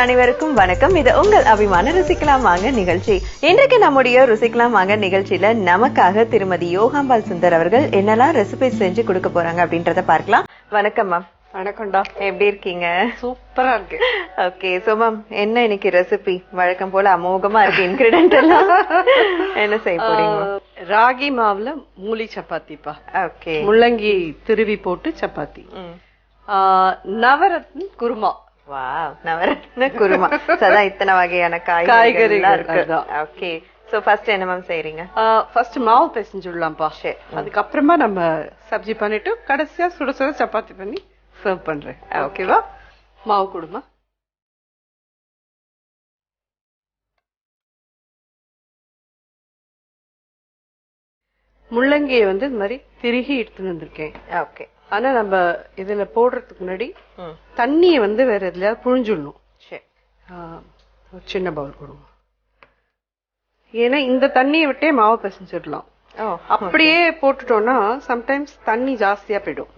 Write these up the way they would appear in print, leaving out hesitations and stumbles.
அனைவருக்கும் வணக்கம். இது உங்கள் அபிமான ருசிக்கலாம் வாங்க நிகழ்ச்சி. இன்றைக்கு நம்முடைய ருசிக்கலாம் வாங்க நிகழ்ச்சியில நமக்காக திருமதி யோகாம்பாள் சுந்தர் அவர்கள் என்னெல்லாம் ரெசிபி செஞ்சு கொடுக்க போறாங்க அப்படின்றத பார்க்கலாம். வணக்கம் மேம். வணக்கம்டா, எப்படி இருக்கீங்க? சூப்பரா இருக்கு. ஓகே, சோ மேம் என்ன இன்னைக்கு ரெசிபி? வழக்கம் போல அமோகமா இருக்கு இன்கிரிடியன்ட் எல்லாம். என்ன செய்ய போறீங்க? ராகி மாவுல மூலி சப்பாத்திப்பா. ஓகே, முள்ளங்கி திருவி போட்டு சப்பாத்தி. நவரத்ன குருமா. வாவ், நவரத்ன குருமா. சதா இத்தனை வகையான காய்கறிகள் இருக்கு. ஓகே, சோ ஃபர்ஸ்ட் என்ன மேம் செய்றீங்க? ஃபர்ஸ்ட் மாவு பிசைஞ்சுடலாம்ப்பா. அதுக்கப்புறமா நம்ம சப்ஜி பண்ணிட்டு கடைசியா சுட சுட சப்பாத்தி பண்ணி சர்வ் பண்றேன். ஓகேவா? மாவு கொடுமா. முள்ளங்கியை வந்து இந்த மாதிரி திருகி எடுத்துட்டு வந்திருக்கேன். ஓகே, ஆனா நம்ம இதுல போடுறதுக்கு முன்னாடி தண்ணிய வந்து வேற எதுலயாவது புழிஞ்சிடணும். ஒரு சின்ன பவுல் கொடுங்க. ஏன்னா இந்த தண்ணியை விட்டே மாவு பிசைஞ்சிடலாம். அப்படியே போட்டுட்டோம்னா சம்டைம்ஸ் தண்ணி ஜாஸ்தியா போயிடும்.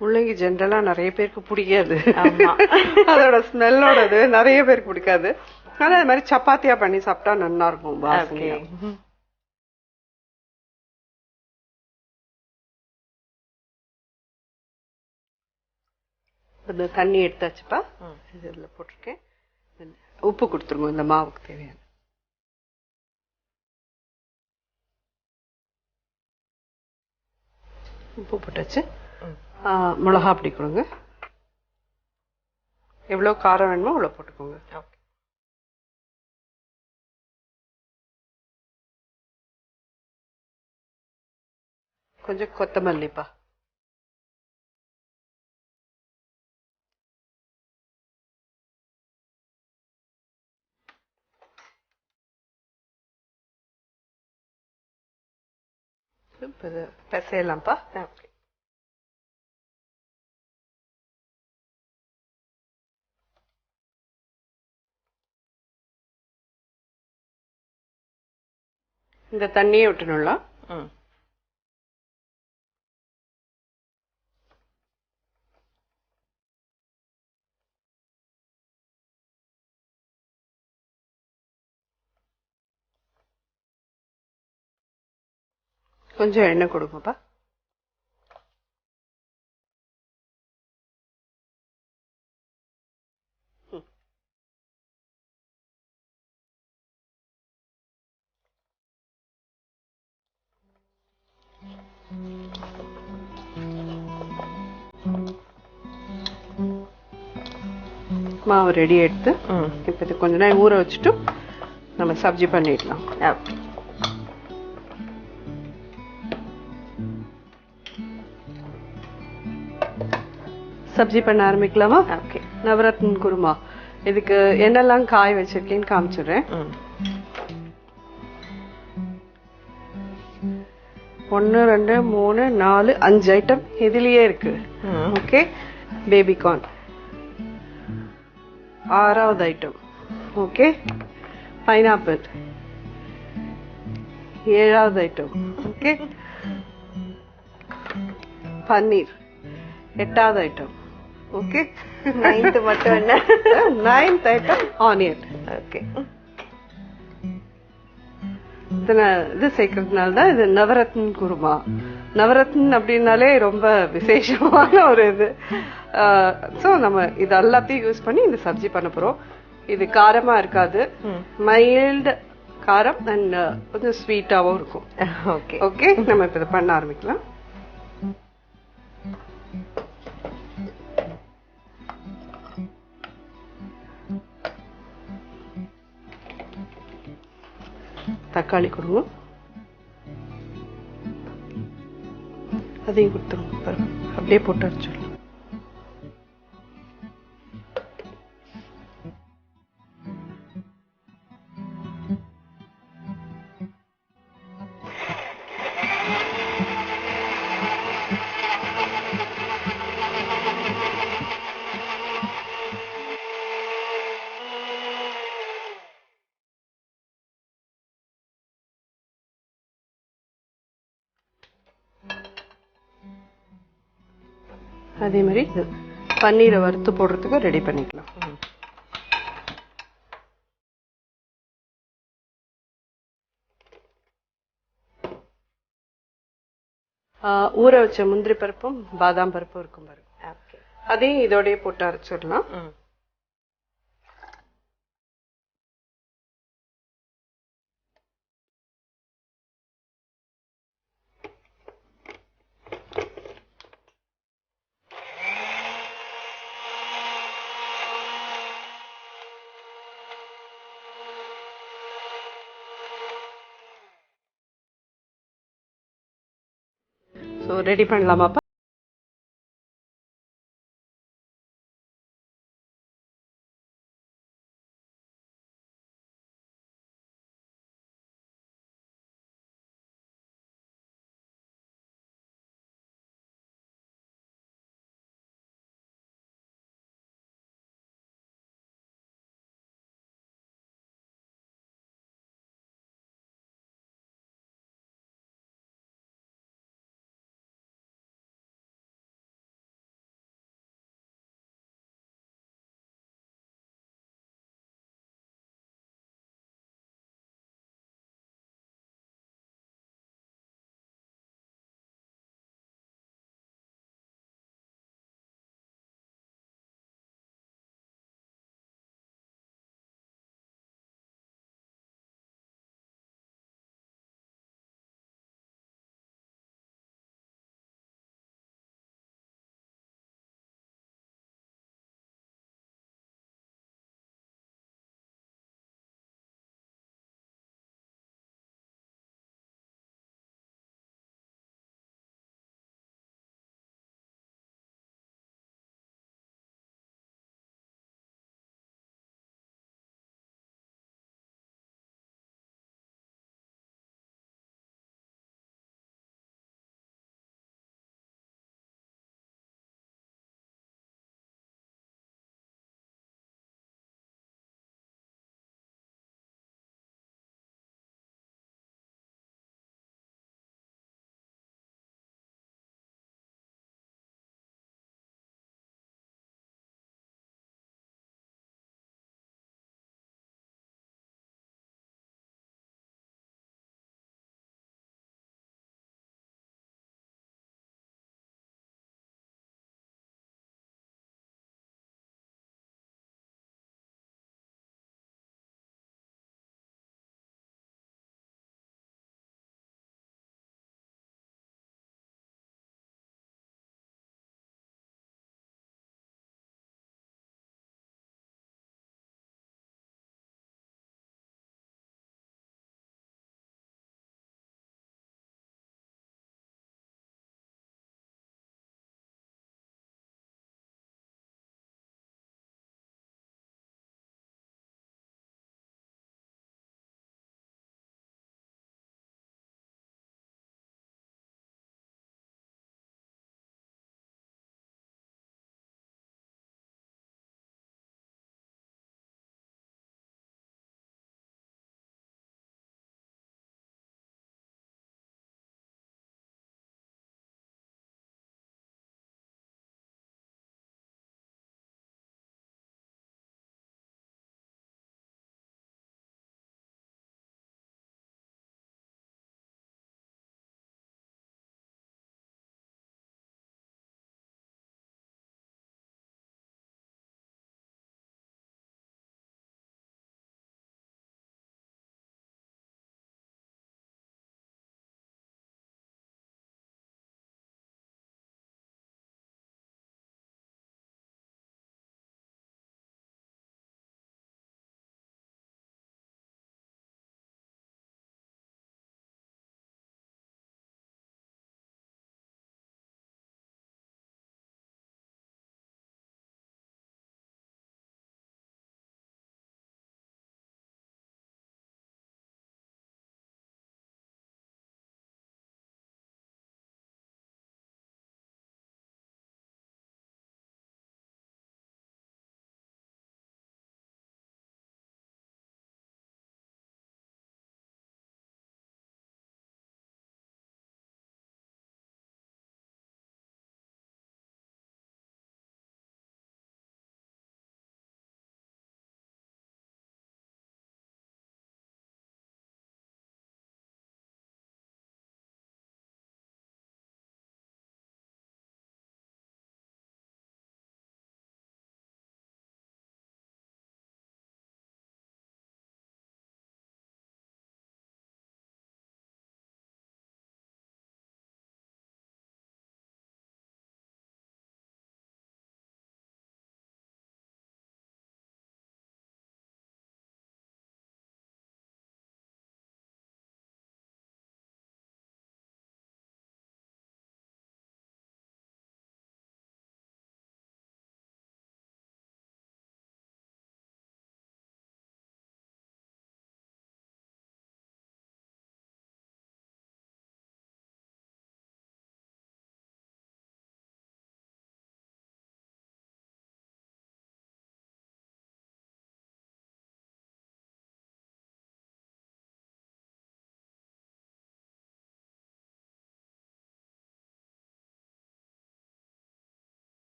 முள்ளங்கி ஜென்ரலா நிறைய பேருக்கு பிடிக்காது. அதோட ஸ்மெல்லோட நிறைய பேருக்கு பிடிக்காது. ஆனா அது மாதிரி சப்பாத்தியா பண்ணி சாப்பிட்டா நல்லா இருக்கும். வாசனையா. தண்ணி எடுத்தாச்சுப்பா. இதுல போட்டிருக்கேன். உப்பு கொடுத்துருங்க இந்த மாவுக்கு தேவையான. உப்பு போட்டாச்சு. மிளகா அப்படி கொடுங்க. எவ்வளவு காரம் வேணுமோ அவ்வளவு போட்டுக்கோங்க. கொஞ்சம் கொத்தமல்லிப்பா. பிசையலாம்ப்பா. இந்த தண்ணியை விட்டுணும்லாம். கொஞ்சம் எண்ணெய் கொடுங்கப்பா. மாவு ரெடி எடுத்து இப்ப இது கொஞ்ச நேரம் ஊற வச்சுட்டு நம்ம சப்ஜி பண்ணிடலாம். சப்ஜி பண்ண ஆரம்பிக்கலாமா? ஓகே. நவரத்ன குருமா. இதுக்கு என்னெல்லாம் காய் வச்சிருக்கேன்னு காமிச்சிடுறேன். 1 2 3 4 5 ஐட்டம் இதுலயே இருக்கு. ஓகே. பேபிகார்ன் 6வது ஐட்டம். ஓகே. பைனாப்பிள் 7வது ஐட்டம். ஓகே. பன்னீர் 8வது ஐட்டம். ஓகே. 9th மட்டும் என்ன? 9th item onion. ஓகே. இது சேர்க்கறதுனால தான் இது நவரத்ன குருமா. நவரத்ன அப்படின்னாலே ரொம்ப விசேஷமான ஒரு இது. சோ நம்ம இது எல்லாத்தையும் யூஸ் பண்ணி இந்த சப்ஜி பண்ண போறோம். இது காரமா இருக்காது, மைல்டு காரம் அண்ட் கொஞ்சம் ஸ்வீட்டாவும் இருக்கும். ஓகே. ஓகே, நம்ம இப்ப இதை பண்ண ஆரம்பிக்கலாம். தக்காளி கொடுங்க. அதையும் கொடுத்துருங்க. அப்படியே போட்டு அரைச்சிடலாம். அதே மாதிரி பன்னீரை வறுத்து போடுறதுக்கு ரெடி பண்ணிக்கலாம். ஊற வச்ச முந்திரி பருப்பும் பாதாம் பருப்பும் இருக்கும் பாருங்க, அதையும் இதோடய போட்டு அரைச்சிடலாம். ரெடி பண்ணலாமாப்பா?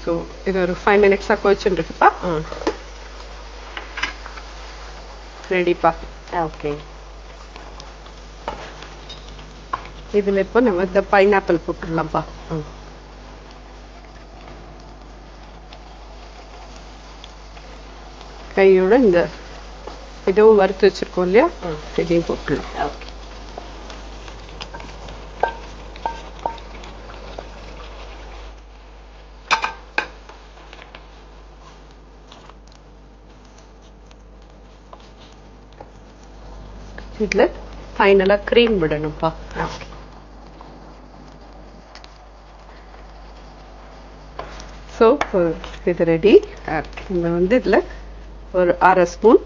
ஸோ இது ஒரு 5 minutes கொதிச்சுருக்குப்பா. ரெடிப்பா. ஓகே. இதுல இப்போ நம்ம இந்த பைனாப்பிள் போட்டுடலாம்ப்பா. கையோட இந்த இதுவும் வறுத்து வச்சிருக்கோம் இல்லையா, இதையும் போட்டுடலாம். ஓகே. இதுல ஃபைனலா க்ரீம் விடணும்ப்பா. ஸோ இது ரெடி. நம்ம வந்து இதுல ஒரு 1/2 ஸ்பூன்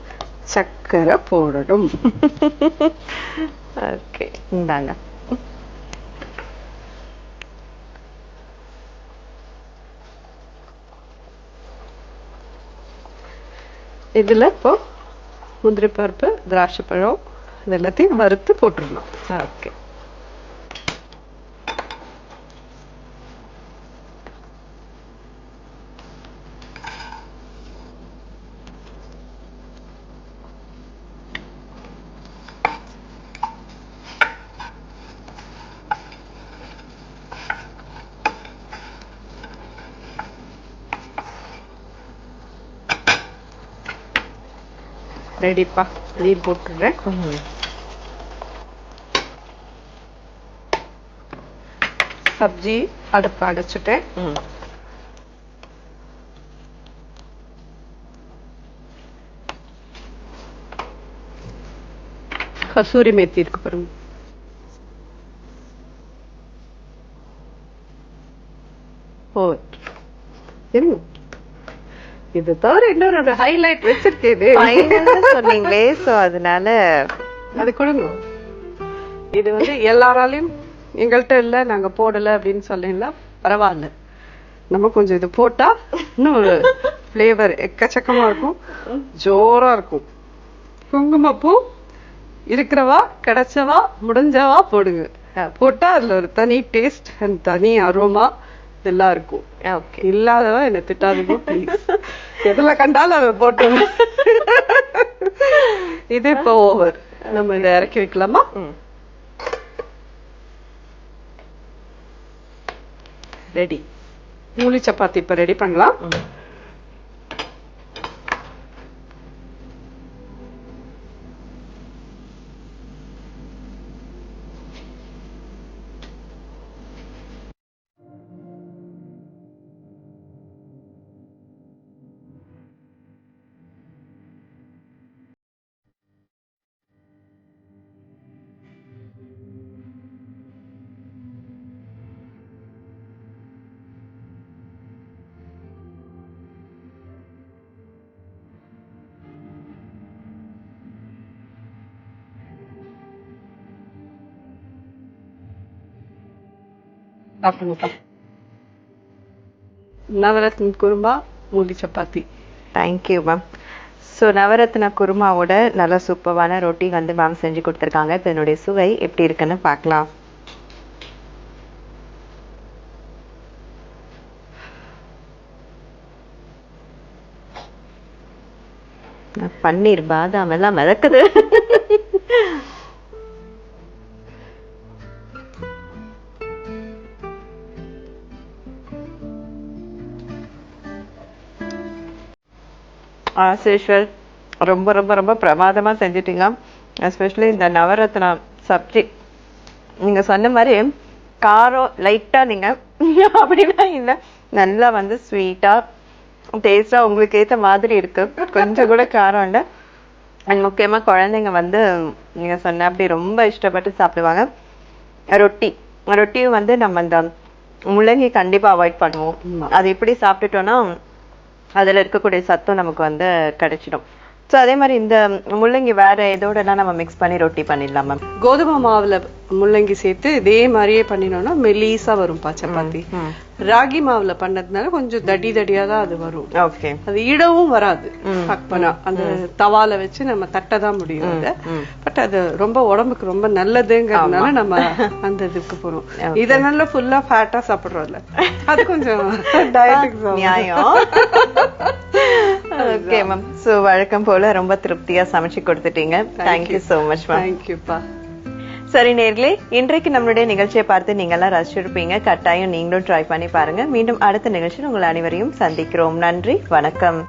சர்க்கரை போடணும். ஓகே, இந்தாங்க. இதுல இப்போ முந்திரி பருப்பு, திராட்சை பழம் இது எல்லாத்தையும் வறுத்து போட்டுடணும். ஓகே. ரெடிப்பா. நீர் போட்டுடுறேன். சப்ஜி அடுப்பு அடைச்சிட்டேன். கசூரி மேத்தி இருக்கு பாருங்க. ஓ, இருங்க, இது தவிர இன்னொரு ஹைலைட் வச்சிருக்கேன் சொன்னீங்களே, சோ அதனால அது கொடுங்க. இது வந்து எல்லாராலையும் எங்கள்கிட்ட இல்ல நாங்க போடல அப்படின்னு சொல்லீங்களா, பரவாயில்ல. நம்ம கொஞ்சம் இது போட்டா இன்னும் ஒரு ஃபிளேவர் எக்கச்சக்கமா இருக்கும், ஜோரா இருக்கும். குங்குமப்பூ இருக்கிறவா கிடைச்சவா முடிஞ்சவா போடுங்க. போட்டா அதுல ஒரு தனி டேஸ்ட் அண்ட் தனி அரோமா இதெல்லாம் இருக்கும். ஓகே. இல்லாதவா என்ன திட்டாதீங்க ப்ளீஸ். எதுல கண்டாலும் அதை போட்டு. இது இப்போ ஓவர். நம்ம இதை இறக்கி வைக்கலாமா? ரெடி. மூலி சப்பாத்தி இப்ப ரெடி பண்ணலாம். நவரத்ன குருமா மூலி chapati. Thank you ma'am. So Navratna குருமாவோட நல்ல சூப்பரான ரொட்டி வந்து மேம் செஞ்சு கொடுத்துருக்காங்க. இப்போ என்னுடைய சுவை எப்படி இருக்குன்னு பார்க்கலாம். பன்னீர் பாதாம் எல்லாம் மிதக்குது. ஆஸ் யூஷுவல் ரொம்ப ரொம்ப ரொம்ப பிரமாதமா செஞ்சிட்டீங்க. எஸ்பெஷலி இந்த நவரத்னா சப்ஜி நீங்க சொன்ன மாதிரி காரம் லைட்டா நீங்க அப்படின்னா இல்லை, நல்லா வந்து ஸ்வீட்டா டேஸ்டா உங்களுக்கு ஏத்த மாதிரி இருக்கு, கொஞ்சம் கூட காரம் இல்லை. அண்ட் முக்கியமா குழந்தைங்க வந்து நீங்க சொன்ன அப்படி ரொம்ப இஷ்டப்பட்டு சாப்பிடுவாங்க. ரொட்டியும் வந்து நம்ம இந்த முள்ளங்கி கண்டிப்பா அவாய்ட் பண்ணுவோம். அது எப்படி சாப்பிட்டுட்டோம்னா அதுல இருக்கக்கூடிய சத்தம் நமக்கு வந்து கிடைச்சிடும். ஸோ அதே மாதிரி இந்த முள்ளங்கி வேற எதோடலாம் நம்ம மிக்ஸ் பண்ணி ரொட்டி பண்ணிடலாம் மேம்? கோதுமை மாவுல முள்ளங்கி சேர்த்து இதே மாதிரியே பண்ணினோம்னா மெலீஸா வரும்பா சப்பாத்தி. ராகி மாவுல பண்ணதுனால கொஞ்சம் தடியா தான் அது வரும். ஓகே. அது இடவும் வராது. அந்த தவால வச்சு நம்ம தட்டதான் முடியும். பட் அது ரொம்ப உடம்புக்கு ரொம்ப நல்லதுங்கிறதுனால நம்ம அந்த இதுக்கு போறோம். இத நல்லா ஃபுல்லா ஃபேட்டா சாப்பிடுறோம்ல, அது கொஞ்சம் டயட்டுக்கு நியாயம். Okay ma'am. சோ வழக்கம் போல ரொம்ப திருப்தியா சமைச்சு கொடுத்துட்டீங்க. Thank you so much ma'am. தேங்க்யூப்பா. சரி நேர்களே, இன்றைக்கு நம்மளுடைய நிகழ்ச்சியை பார்த்து நீங்க எல்லாம் ரசிச்சிருப்பீங்க. கட்டாயம் நீங்களும் ட்ரை பண்ணி பாருங்க. மீண்டும் அடுத்த நிகழ்ச்சியில் உங்கள் அனைவரையும் சந்திக்கிறோம். நன்றி, வணக்கம்.